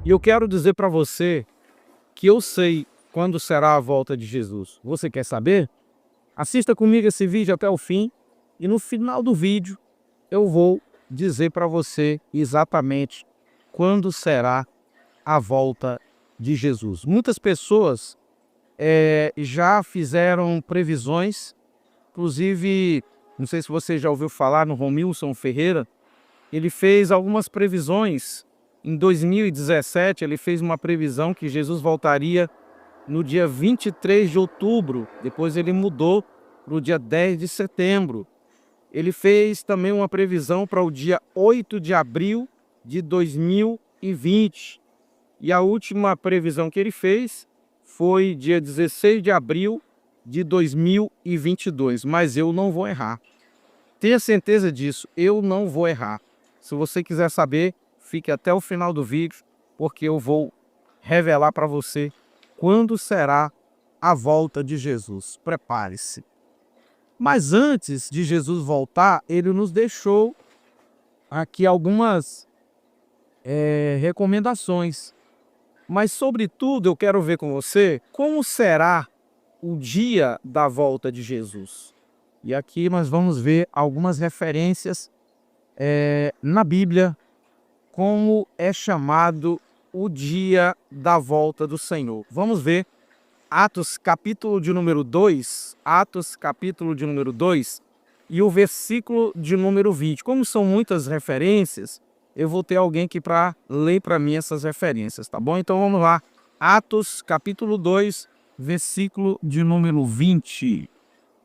E eu quero dizer para você que eu sei quando será a volta de Jesus. Você quer saber? Assista comigo esse vídeo até o fim e no final do vídeo eu vou dizer para você exatamente quando será a volta de Jesus. Muitas pessoas já fizeram previsões, inclusive, não sei se você já ouviu falar no Romilson Ferreira. Ele fez algumas previsões. Em 2017, ele fez uma previsão que Jesus voltaria no dia 23 de outubro. Depois ele mudou para o dia 10 de setembro. Ele fez também uma previsão para o dia 8 de abril de 2020. E a última previsão que ele fez foi dia 16 de abril de 2022. Mas eu não vou errar. Tenha certeza disso, eu não vou errar. Se você quiser saber, fique até o final do vídeo, porque eu vou revelar para você quando será a volta de Jesus. Prepare-se. Mas antes de Jesus voltar, ele nos deixou aqui algumas recomendações. Mas, sobretudo, eu quero ver com você como será o dia da volta de Jesus. E aqui nós vamos ver algumas referências na Bíblia, como é chamado o dia da volta do Senhor. Vamos ver Atos capítulo de número 2, Atos capítulo de número 2 e o versículo de número 20. Como são muitas referências, eu vou ter alguém aqui para ler para mim essas referências, tá bom? Então vamos lá. Atos capítulo 2, versículo de número 20.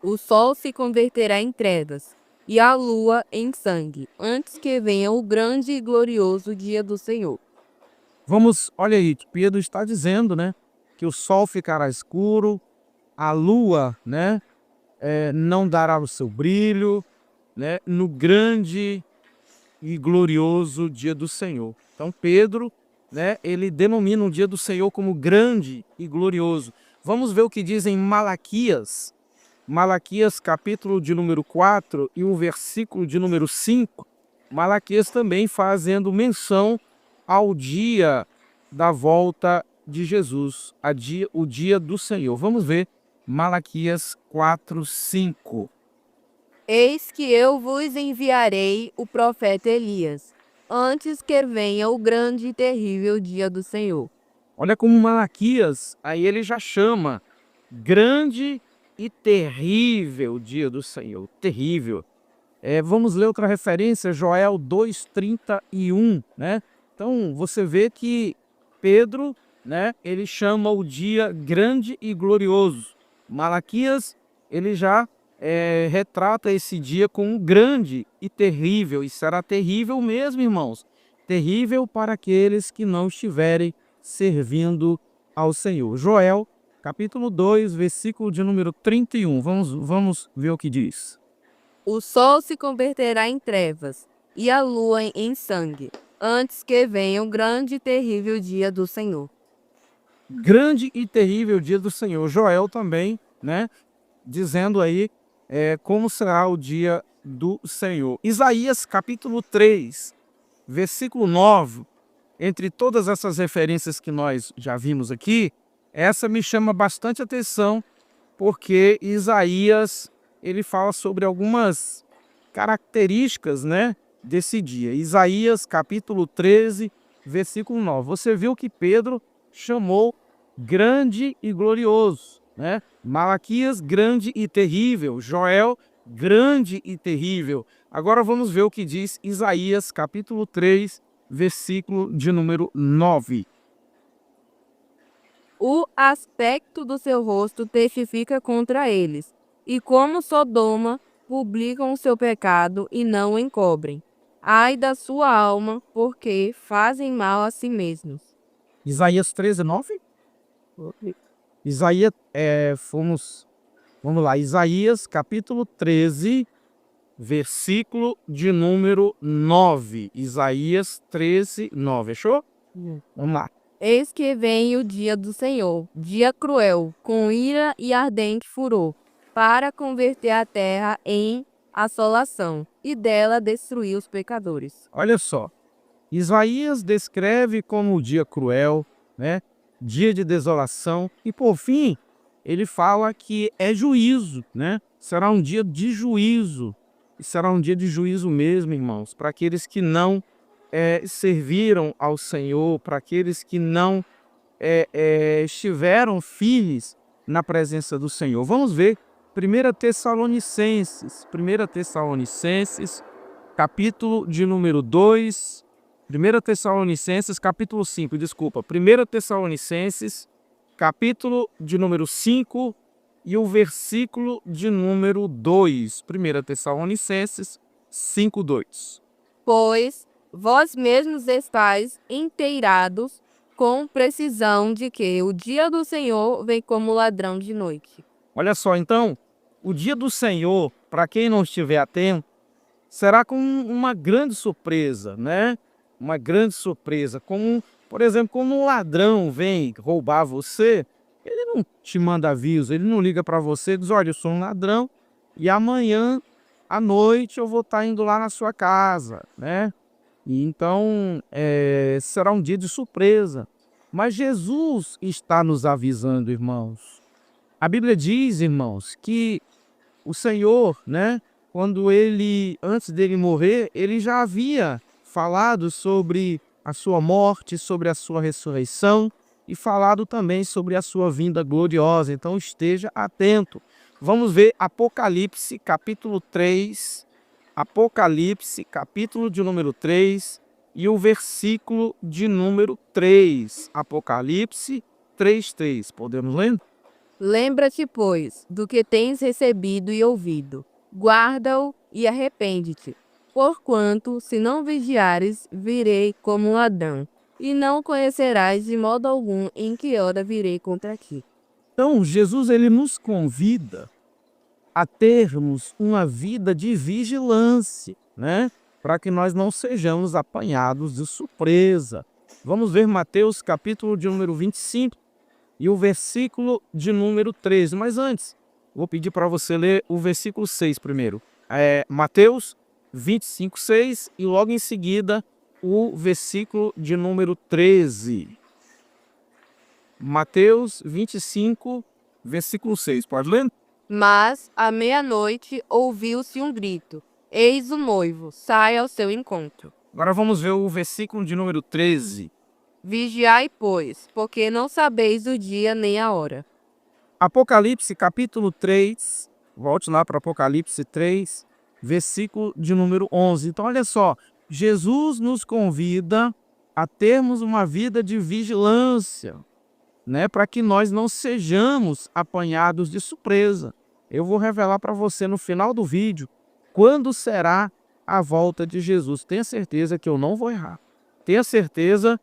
O sol se converterá em trevas, e a lua em sangue, antes que venha o grande e glorioso dia do Senhor. Olha aí, Pedro está dizendo, né, que o sol ficará escuro, a lua, né, não dará o seu brilho, né, no grande e glorioso dia do Senhor. Então Pedro, né, ele denomina o dia do Senhor como grande e glorioso. Vamos ver o que diz em Malaquias. Malaquias capítulo de número 4 e o versículo de número 5. Malaquias também fazendo menção ao dia da volta de Jesus, o dia do Senhor. Vamos ver Malaquias 4, 5. Eis que eu vos enviarei o profeta Elias, antes que venha o grande e terrível dia do Senhor. Olha como Malaquias, aí ele já chama grande e terrível dia do Senhor. Terrível. Vamos ler outra referência, Joel 2:31, né? Então você vê que Pedro, né, ele chama o dia grande e glorioso. Malaquias, ele já retrata esse dia como grande e terrível, e será terrível mesmo, irmãos. Terrível para aqueles que não estiverem servindo ao Senhor. Joel, capítulo 2, versículo de número 31. Vamos ver o que diz. O sol se converterá em trevas, e a lua em sangue, antes que venha o grande e terrível dia do Senhor. Grande e terrível dia do Senhor. Joel também, né, dizendo aí como será o dia do Senhor. Isaías capítulo 3, versículo 9. Entre todas essas referências que nós já vimos aqui, essa me chama bastante atenção, porque Isaías, ele fala sobre algumas características, né, desse dia. Isaías capítulo 13, versículo 9. Você viu que Pedro chamou grande e glorioso, né? Malaquias, grande e terrível. Joel, grande e terrível. Agora vamos ver o que diz Isaías capítulo 3, versículo de número 9. O aspecto do seu rosto testifica contra eles, e como Sodoma, publicam o seu pecado e não o encobrem. Ai da sua alma, porque fazem mal a si mesmos. Isaías 13, 9? Isaías, vamos lá, Isaías capítulo 13, versículo de número 9. Isaías 13, 9. Achou? Vamos lá. Eis que vem o dia do Senhor, dia cruel, com ira e ardente furor, para converter a terra em assolação, e dela destruir os pecadores. Olha só. Isaías descreve como o dia cruel, né? Dia de desolação, e por fim, ele fala que é juízo, né? Será um dia de juízo, e será um dia de juízo mesmo, irmãos, para aqueles que não serviram ao Senhor, para aqueles que não estiveram firmes na presença do Senhor. Vamos ver 1 Tessalonicenses, capítulo de número 2, 1 Tessalonicenses, capítulo 5, desculpa, 1 Tessalonicenses, capítulo de número 5 e o versículo de número 2. 1 Tessalonicenses 5, 2. Pois vós mesmos estáis inteirados com precisão de que o dia do Senhor vem como ladrão de noite. Olha só, então, o dia do Senhor, para quem não estiver atento, será com uma grande surpresa, né? Uma grande surpresa. Como, por exemplo, quando um ladrão vem roubar você, ele não te manda aviso, ele não liga para você e diz, olha, eu sou um ladrão e amanhã à noite eu vou estar indo lá na sua casa, né? E então, será um dia de surpresa. Mas Jesus está nos avisando, irmãos. A Bíblia diz, irmãos, que o Senhor, né, antes dele morrer, ele já havia falado sobre a sua morte, sobre a sua ressurreição e falado também sobre a sua vinda gloriosa. Então esteja atento. Vamos ver Apocalipse, capítulo 3, Apocalipse, capítulo de número 3 e o versículo de número 3. Apocalipse 3:3. Podemos ler? Lembra-te, pois, do que tens recebido e ouvido. Guarda-o e arrepende-te. Porquanto, se não vigiares, virei como um ladrão, e não conhecerás de modo algum em que hora virei contra ti. Então, Jesus ele nos convida a termos uma vida de vigilância, né? Para que nós não sejamos apanhados de surpresa. Vamos ver Mateus capítulo de número 25 e o versículo de número 13. Mas antes, vou pedir para você ler o versículo 6 primeiro. Mateus 25, 6 e logo em seguida o versículo de número 13. Mateus 25, versículo 6. Pode ler? Mas, à meia-noite, ouviu-se um grito. Eis o noivo, sai ao seu encontro. Agora vamos ver o versículo de número 13. Vigiai, pois, porque não sabeis o dia nem a hora. Apocalipse capítulo 3, volte lá para Apocalipse 3, versículo de número 11. Então olha só, Jesus nos convida a termos uma vida de vigilância, né, para que nós não sejamos apanhados de surpresa. Eu vou revelar para você no final do vídeo quando será a volta de Jesus. Tenha certeza que eu não vou errar. Tenha certeza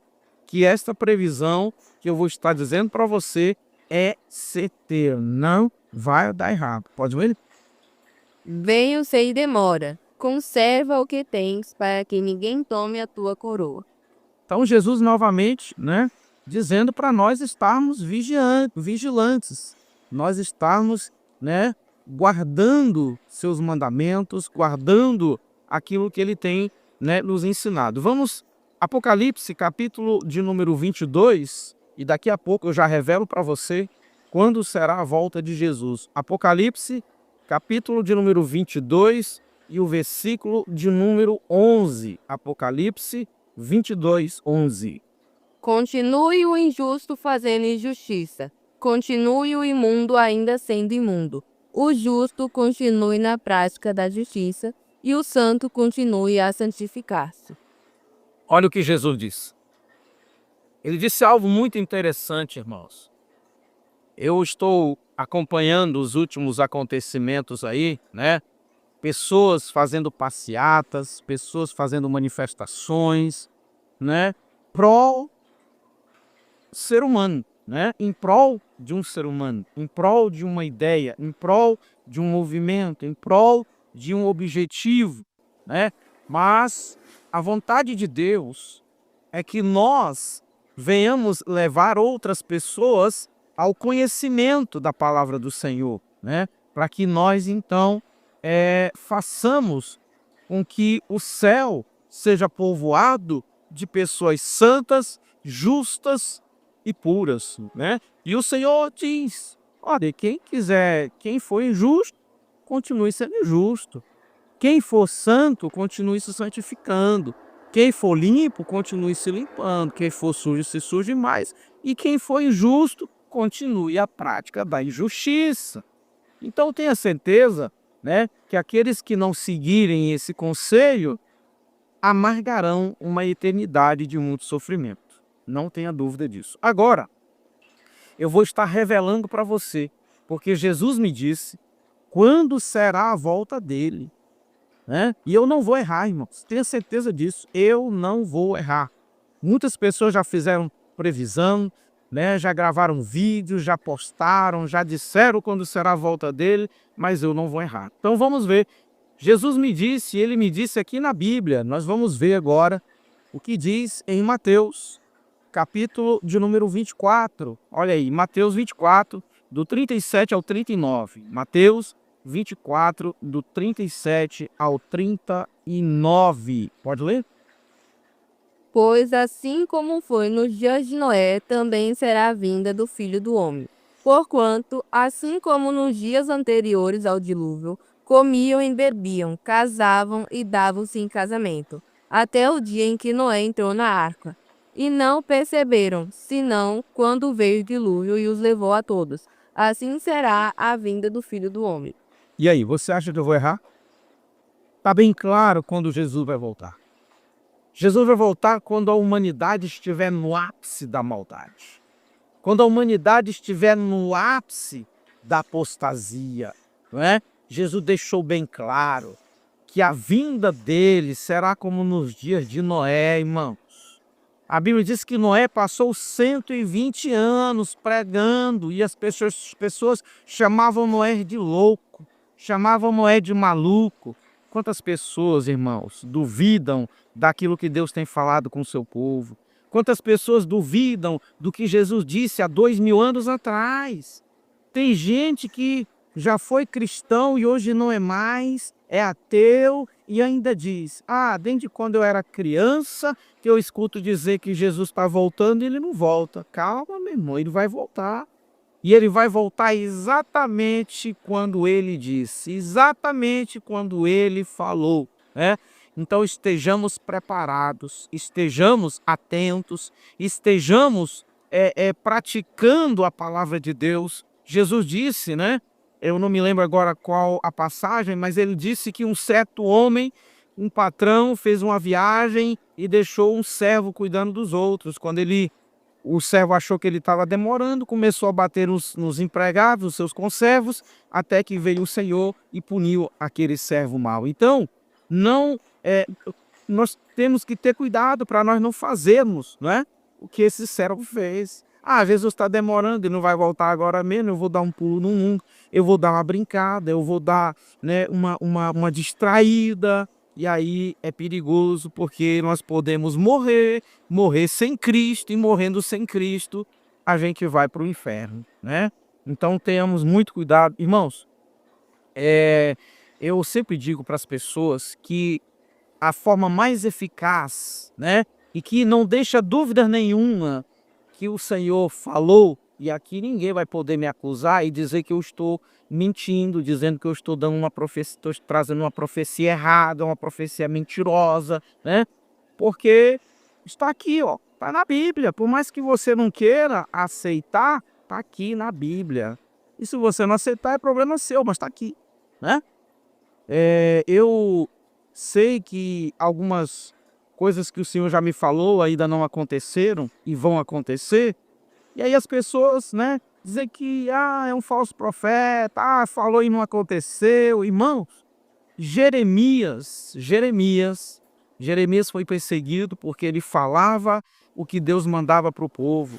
que esta previsão que eu vou estar dizendo para você é certeira. Não vai dar errado. Pode ver? Venho sem demora. Conserva o que tens, para que ninguém tome a tua coroa. Então Jesus novamente, né, dizendo para nós estarmos vigilantes. Nós estarmos, né, guardando seus mandamentos, guardando aquilo que ele tem, né, nos ensinado. Vamos, Apocalipse, capítulo de número 22, e daqui a pouco eu já revelo para você quando será a volta de Jesus. Apocalipse, capítulo de número 22 e o versículo de número 11. Apocalipse 22, 11. Continue o injusto fazendo injustiça. Continue o imundo ainda sendo imundo. O justo continue na prática da justiça e o santo continue a santificar-se. Olha o que Jesus disse. Ele disse algo muito interessante, irmãos. Eu estou acompanhando os últimos acontecimentos aí, né? Pessoas fazendo passeatas, pessoas fazendo manifestações, né? Pró ser humano, né? Em prol de um ser humano, em prol de uma ideia, em prol de um movimento, em prol de um objetivo, né? Mas a vontade de Deus é que nós venhamos levar outras pessoas ao conhecimento da palavra do Senhor, né? Para que nós então façamos com que o céu seja povoado de pessoas santas, justas e puras, né? E o Senhor diz: olha, quem for injusto, continue sendo justo. Quem for santo, continue se santificando. Quem for limpo, continue se limpando. Quem for sujo, se suje mais. E quem for injusto, continue a prática da injustiça. Então tenha certeza, né, que aqueles que não seguirem esse conselho amargarão uma eternidade de muito sofrimento. Não tenha dúvida disso. Agora, eu vou estar revelando para você, porque Jesus me disse quando será a volta dele, né? E eu não vou errar, irmãos. Tenha certeza disso. Eu não vou errar. Muitas pessoas já fizeram previsão, né? Já gravaram vídeos, já postaram, já disseram quando será a volta dele, mas eu não vou errar. Então vamos ver. Jesus me disse, ele me disse aqui na Bíblia. Nós vamos ver agora o que diz em Mateus, capítulo de número 24. Olha aí, Mateus 24, do 37 ao 39. Mateus 24, do 37 ao 39. Pode ler? Pois assim como foi nos dias de Noé, também será a vinda do Filho do Homem. Porquanto, assim como nos dias anteriores ao dilúvio, comiam e bebiam, casavam e davam-se em casamento, até o dia em que Noé entrou na arca. E não perceberam, senão quando veio o dilúvio e os levou a todos. Assim será a vinda do Filho do Homem. E aí, você acha que eu vou errar? Está bem claro quando Jesus vai voltar. Jesus vai voltar quando a humanidade estiver no ápice da maldade. Quando a humanidade estiver no ápice da apostasia, não é? Jesus deixou bem claro que a vinda dele será como nos dias de Noé, irmãos. A Bíblia diz que Noé passou 120 anos pregando e as pessoas chamavam Noé de louco, chamavam Noé de maluco. Quantas pessoas, irmãos, duvidam daquilo que Deus tem falado com o seu povo? Quantas pessoas duvidam do que Jesus disse há 2000 anos atrás? Tem gente que já foi cristão e hoje não é mais, é ateu e ainda diz: desde quando eu era criança que eu escuto dizer que Jesus está voltando e ele não volta. Calma, meu irmão, ele vai voltar. E ele vai voltar exatamente quando ele disse, exatamente quando ele falou, né? Então estejamos preparados, estejamos atentos, estejamos praticando a palavra de Deus. Jesus disse, né? Eu não me lembro agora qual a passagem, mas ele disse que um certo homem, um patrão, fez uma viagem e deixou um servo cuidando dos outros. Quando o servo achou que ele estava demorando, começou a bater nos empregados, os seus conservos, até que veio o Senhor e puniu aquele servo mau. Então, nós temos que ter cuidado para nós não fazermos, não é? O que esse servo fez. Jesus está demorando e não vai voltar agora mesmo, eu vou dar um pulo no mundo, eu vou dar uma brincada, eu vou dar, né, uma distraída. E aí é perigoso porque nós podemos morrer sem Cristo, e morrendo sem Cristo, a gente vai para o inferno, né? Então tenhamos muito cuidado. Irmãos, eu sempre digo para as pessoas que a forma mais eficaz, né, e que não deixa dúvida nenhuma que o Senhor falou, e aqui ninguém vai poder me acusar e dizer que eu estou mentindo, dizendo que eu estou dando uma profecia, estou trazendo uma profecia errada, uma profecia mentirosa, né? Porque está aqui, ó, está na Bíblia. Por mais que você não queira aceitar, está aqui na Bíblia. E se você não aceitar, é problema seu, mas está aqui, né? Eu sei que algumas coisas que o Senhor já me falou ainda não aconteceram e vão acontecer. E aí as pessoas, né, dizem que é um falso profeta, falou e não aconteceu. Irmãos, Jeremias foi perseguido porque ele falava o que Deus mandava para o povo.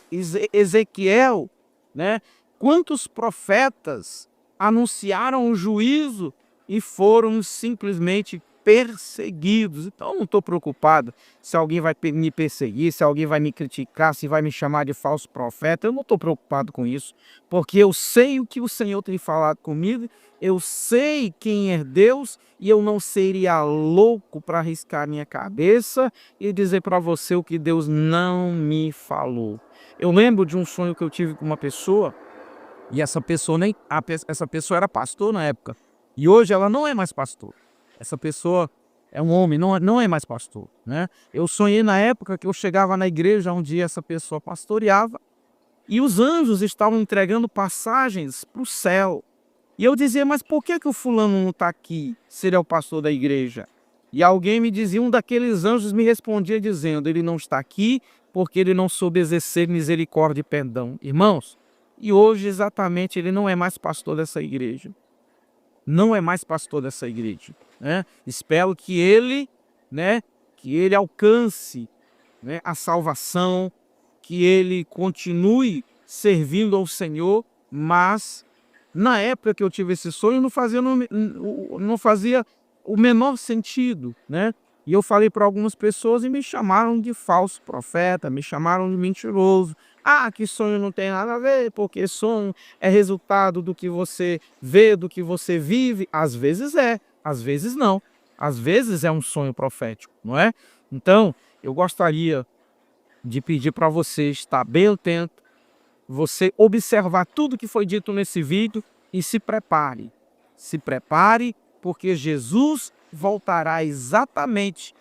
Ezequiel, né, quantos profetas anunciaram o juízo e foram simplesmente perseguidos. Então, eu não estou preocupado se alguém vai me perseguir, se alguém vai me criticar, se vai me chamar de falso profeta. Eu não estou preocupado com isso, porque eu sei o que o Senhor tem falado comigo, eu sei quem é Deus, e eu não seria louco para arriscar minha cabeça e dizer para você o que Deus não me falou. Eu lembro de um sonho que eu tive com uma pessoa, e essa pessoa era pastor na época, e hoje ela não é mais pastor. Essa pessoa é um homem, não é mais pastor, né? Eu sonhei na época que eu chegava na igreja onde essa pessoa pastoreava, e os anjos estavam entregando passagens para o céu. E eu dizia, mas por que o fulano não está aqui, se ele é o pastor da igreja? E alguém me dizia, um daqueles anjos me respondia dizendo, ele não está aqui porque ele não soube exercer misericórdia e perdão. Irmãos, e hoje exatamente ele não é mais pastor dessa igreja. Não é mais pastor dessa igreja, né? Espero que ele alcance, né, a salvação, que ele continue servindo ao Senhor, mas na época que eu tive esse sonho não fazia o menor sentido, né? E eu falei para algumas pessoas e me chamaram de falso profeta, me chamaram de mentiroso. Ah, que sonho não tem nada a ver, porque sonho é resultado do que você vê, do que você vive. Às vezes é, às vezes não. Às vezes é um sonho profético, não é? Então, eu gostaria de pedir para você estar bem atento, você observar tudo que foi dito nesse vídeo e se prepare. Se prepare, porque Jesus voltará exatamente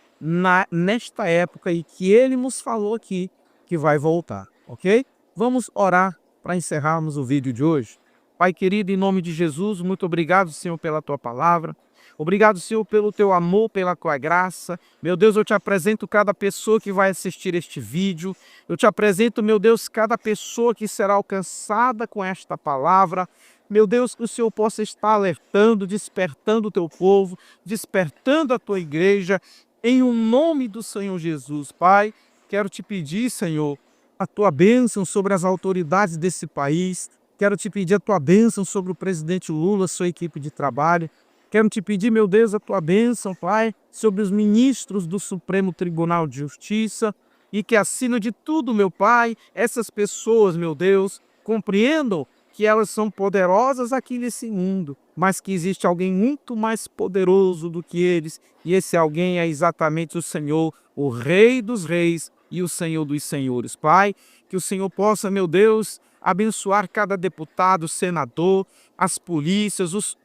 nesta época e que ele nos falou aqui que vai voltar, ok? Vamos orar para encerrarmos o vídeo de hoje. Pai querido, em nome de Jesus, muito obrigado, Senhor, pela tua palavra. Obrigado, Senhor, pelo teu amor, pela tua graça. Meu Deus, eu te apresento cada pessoa que vai assistir este vídeo. Eu te apresento, meu Deus, cada pessoa que será alcançada com esta palavra. Meu Deus, que o Senhor possa estar alertando, despertando o teu povo, despertando a tua igreja, em o nome do Senhor Jesus. Pai, quero te pedir, Senhor, a tua bênção sobre as autoridades desse país. Quero te pedir a tua bênção sobre o presidente Lula, sua equipe de trabalho. Quero te pedir, meu Deus, a tua bênção, Pai, sobre os ministros do Supremo Tribunal de Justiça, e que acima de tudo, meu Pai, essas pessoas, meu Deus, compreendam que elas são poderosas aqui nesse mundo, mas que existe alguém muito mais poderoso do que eles, e esse alguém é exatamente o Senhor, o Rei dos Reis e o Senhor dos Senhores. Pai, que o Senhor possa, meu Deus, abençoar cada deputado, senador, as polícias, os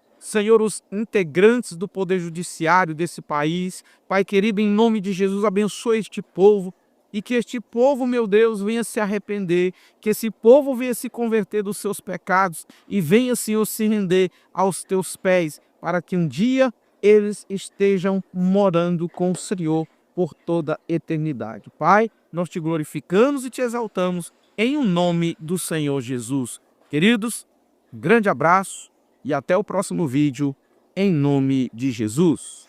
integrantes do Poder Judiciário desse país. Pai querido, em nome de Jesus, abençoe este povo, e que este povo, meu Deus, venha se arrepender, que esse povo venha se converter dos seus pecados e venha, Senhor, se render aos teus pés, para que um dia eles estejam morando com o Senhor por toda a eternidade. Pai, nós te glorificamos e te exaltamos em o nome do Senhor Jesus. Queridos, grande abraço e até o próximo vídeo, em nome de Jesus.